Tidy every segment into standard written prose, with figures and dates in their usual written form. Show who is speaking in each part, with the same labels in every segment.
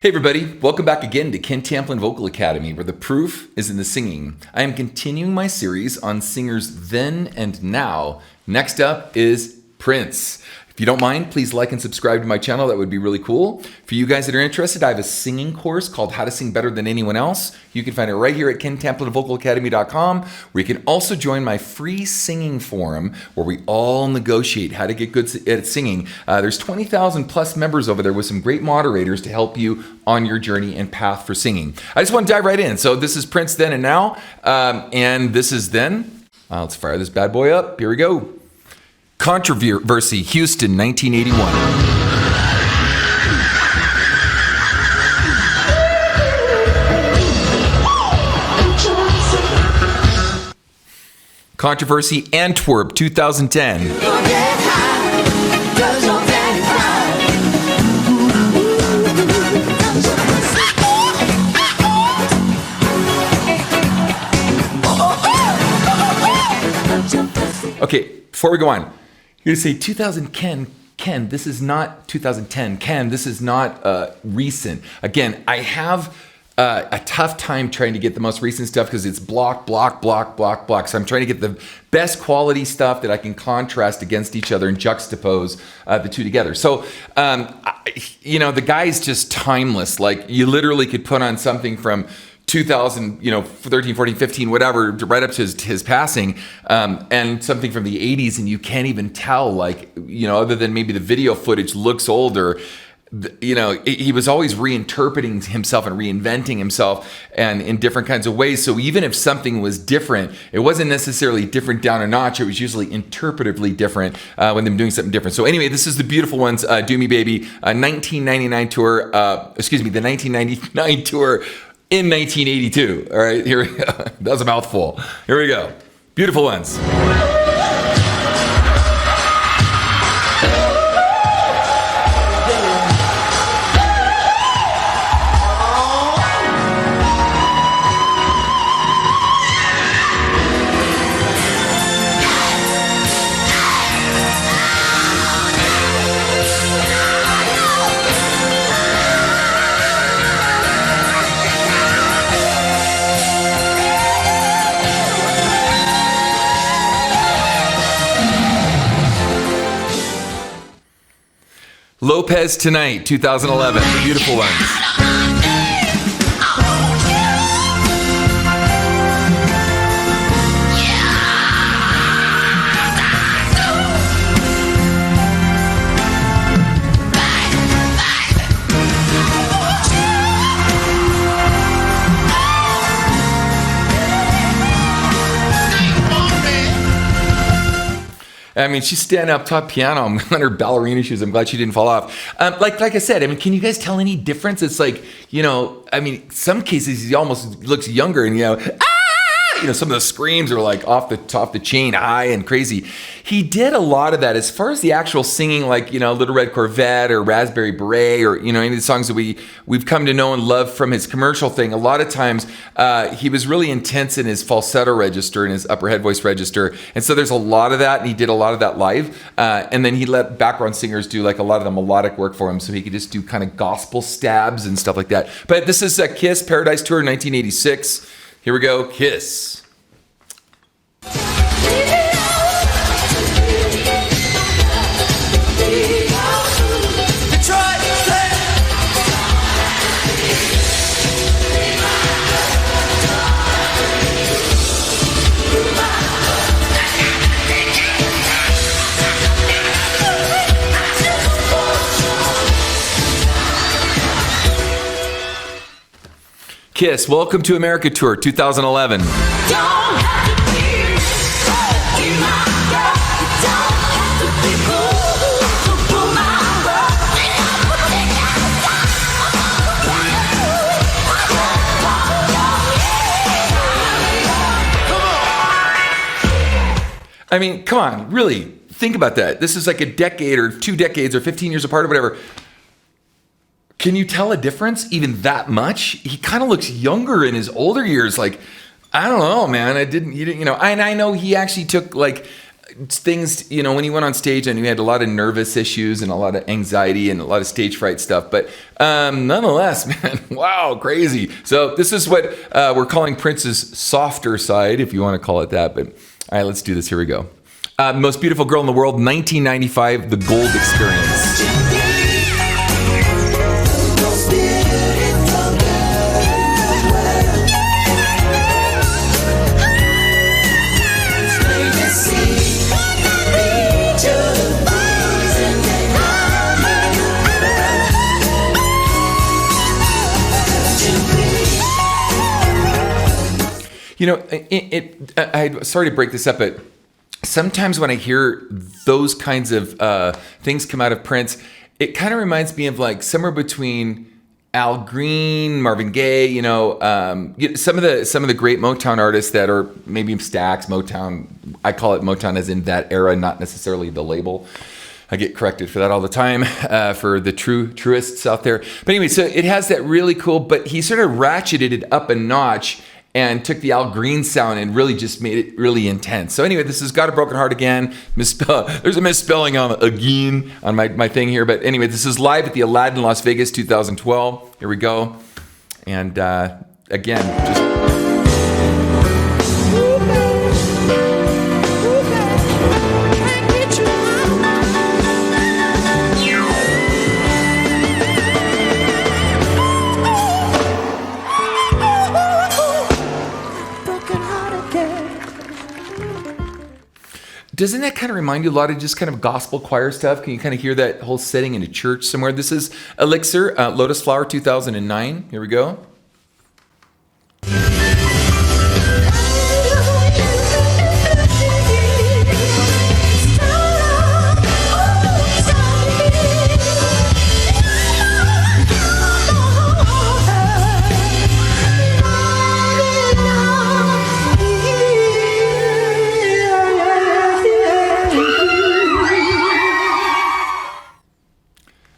Speaker 1: Hey everybody, welcome back again to Ken Tamplin Vocal Academy, where the proof is in the singing. I am continuing my series on singers then and now. Next up is Prince. If you don't mind, please like and subscribe to my channel. That would be really cool. For you guys that are interested, I have a singing course called How to Sing Better Than Anyone Else. You can find it right here at KenTamplinVocalAcademy.com, where you can also join my free singing forum where we all negotiate how to get good at singing. There's 20,000 plus members over there with some great moderators to help you on your journey and path for singing. I just want to dive right in. So this is Prince Then and Now, and this is Then. Let's fire this bad boy up. Here we go. Controversy, Houston, 1981. Controversy, Antwerp, 2010. Okay, before we go on, you're going to say 2010, Ken, this is not 2010. Ken, this is not recent. Again, I have a tough time trying to get the most recent stuff because it's block. So I'm trying to get the best quality stuff that I can contrast against each other and juxtapose the two together. So, the guy is just timeless. Like, you literally could put on something from 2000, 13, 14, 15, whatever, right up to his passing, and something from the 80s, and you can't even tell, other than maybe the video footage looks older. He was always reinterpreting himself and reinventing himself and in different kinds of ways. So even if something was different, it wasn't necessarily different down a notch. It was usually interpretively different when they're doing something different. So anyway, this is the beautiful ones, Do Me Baby, 1999 tour, the 1999 tour in 1982. All right, here we go. That was a mouthful. Here we go. Beautiful ones. Lopez Tonight, 2011. The beautiful ones. I mean, she's standing up top piano on her ballerina shoes. I'm glad she didn't fall off. Like I said, can you guys tell any difference? It's like, some cases he almost looks younger and, some of the screams are like off the chain, high and crazy. He did a lot of that. As far as the actual singing, like, Little Red Corvette or Raspberry Beret or, any of the songs that we've come to know and love from his commercial thing, a lot of times he was really intense in his falsetto register and his upper head voice register. And so there's a lot of that, and he did a lot of that live. And then he let background singers do like a lot of the melodic work for him, so he could just do kind of gospel stabs and stuff like that. But this is Kiss Paradise Tour 1986. Here we go, Kiss. Kiss, Welcome to America Tour, 2011. I mean, come on, really, think about that. This is like a decade or 2 decades or 15 years apart or whatever. Can you tell a difference even that much? He kind of looks younger in his older years. Like, I don't know, man. You didn't, and I know he actually took like things, when he went on stage, I knew he had a lot of nervous issues and a lot of anxiety and a lot of stage fright stuff. But nonetheless, man, wow, crazy. So this is what we're calling Prince's softer side, if you want to call it that. But all right, let's do this. Here we go. Most Beautiful Girl in the World, 1995, The Gold Experience. Sorry to break this up, but sometimes when I hear those kinds of things come out of Prince, it kind of reminds me of like somewhere between Al Green, Marvin Gaye, some of the great Motown artists that are maybe Stax, Motown. I call it Motown as in that era, not necessarily the label. I get corrected for that all the time for the truists out there. But anyway, so it has that really cool, but he sort of ratcheted it up a notch and took the Al Green sound and really just made it really intense. So anyway, this has Got a Broken Heart again. There's a misspelling on again on my thing here. But anyway, this is live at the Aladdin Las Vegas 2012. Here we go. And again, just... Doesn't that kind of remind you a lot of just kind of gospel choir stuff? Can you kind of hear that whole setting in a church somewhere? This is Elixir, Lotus Flower 2009. Here we go.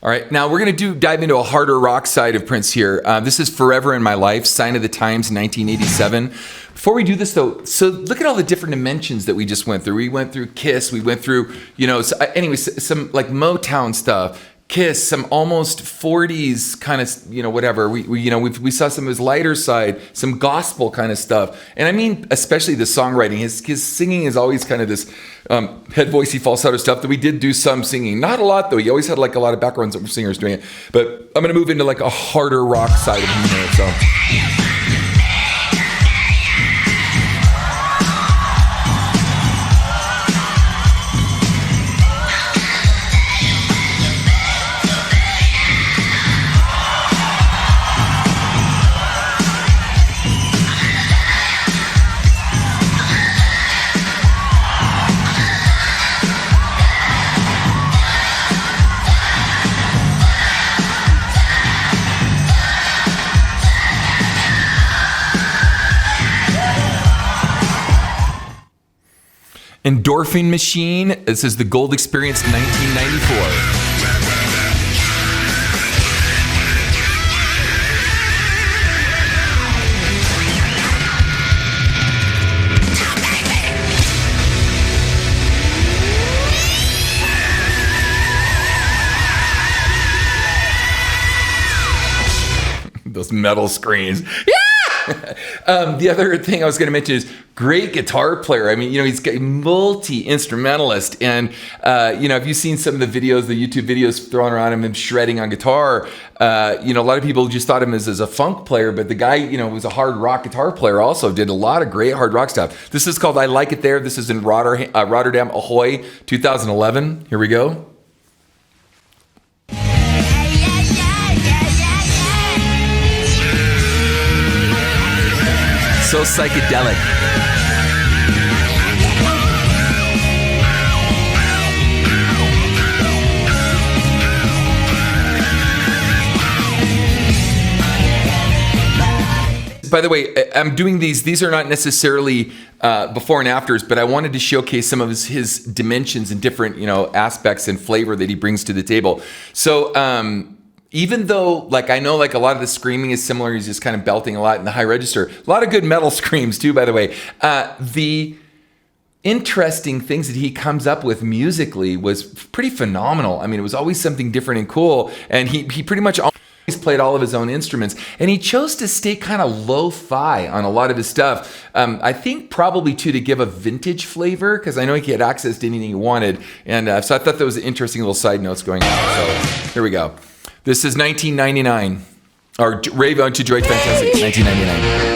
Speaker 1: All right, now we're going to dive into a harder rock side of Prince here. This is Forever in My Life, Sign of the Times, 1987. Before we do this, though, so look at all the different dimensions that we just went through. We went through Kiss, we went through, some like Motown stuff. Kiss, some almost 40s kind of, whatever. We saw some of his lighter side, some gospel kind of stuff. And I mean, especially the songwriting. His singing is always kind of this head voicey falsetto stuff that we did do some singing. Not a lot, though. He always had like a lot of background singers doing it. But I'm going to move into like a harder rock side of him here, so... Endorphin Machine. This is the Gold Experience 1994. Those metal screens. Yeah! The other thing I was going to mention is great guitar player. I mean, he's a multi-instrumentalist. And, if you've seen some of the videos, the YouTube videos thrown around him shredding on guitar, a lot of people just thought him as a funk player. But the guy, was a hard rock guitar player also, did a lot of great hard rock stuff. This is called I Like It There. This is in Rotterdam, Ahoy, 2011. Here we go. So psychedelic. By the way, I'm doing these. These are not necessarily before and afters, but I wanted to showcase some of his dimensions and different, aspects and flavor that he brings to the table. So, even though, I know, a lot of the screaming is similar, he's just kind of belting a lot in the high register. A lot of good metal screams, too, by the way. The interesting things that he comes up with musically was pretty phenomenal. I mean, it was always something different and cool. And he pretty much always played all of his own instruments, and he chose to stay kind of lo-fi on a lot of his stuff. I think probably too to give a vintage flavor, because I know he had access to anything he wanted, and so I thought that was an interesting little side notes going on. So here we go. This is 1999, or Rave on to Droid Fantastic, 1999.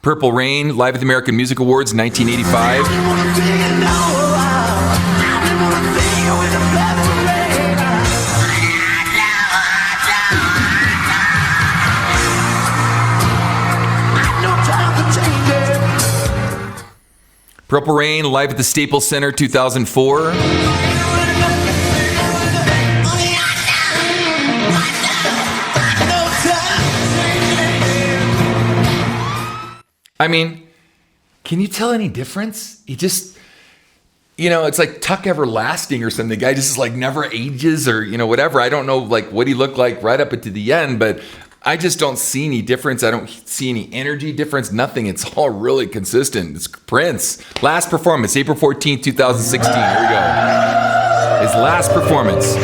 Speaker 1: Purple Rain, live at the American Music Awards, 1985. Purple Rain, live at the Staples Center, 2004. I mean, can you tell any difference? He just, it's like Tuck Everlasting or something. The guy just is like never ages or, whatever. I don't know like what he looked like right up into the end, but I just don't see any difference. I don't see any energy difference, nothing. It's all really consistent. It's Prince. Last performance, April 14th, 2016. Here we go. His last performance.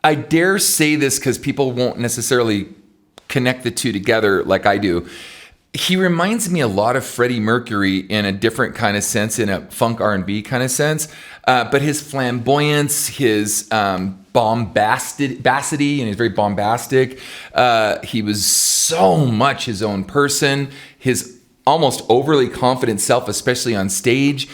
Speaker 1: I dare say this because people won't necessarily connect the two together like I do. He reminds me a lot of Freddie Mercury in a different kind of sense, in a funk R&B kind of sense. But his flamboyance, his bombacity, and he's very bombastic. He was so much his own person. His almost overly confident self, especially on stage.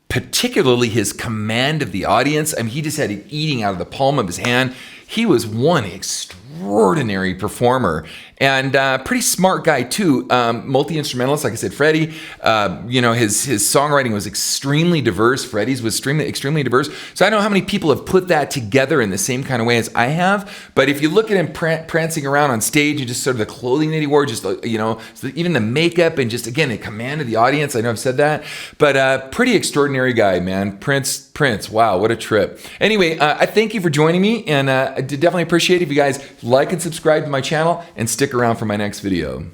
Speaker 1: Particularly his command of the audience. I mean, he just had it eating out of the palm of his hand. He was one extraordinary performer and pretty smart guy too. Multi-instrumentalist, like I said, Freddie. His songwriting was extremely diverse. Freddie's was extremely diverse. So I don't know how many people have put that together in the same kind of way as I have. But if you look at him prancing around on stage and just sort of the clothing that he wore, just even the makeup and just again the command of the audience. I know I've said that, but pretty extraordinary guy, man. Prince. Wow, what a trip. Anyway, I thank you for joining me, and I definitely appreciate it if you guys like and subscribe to my channel and stick around for my next video.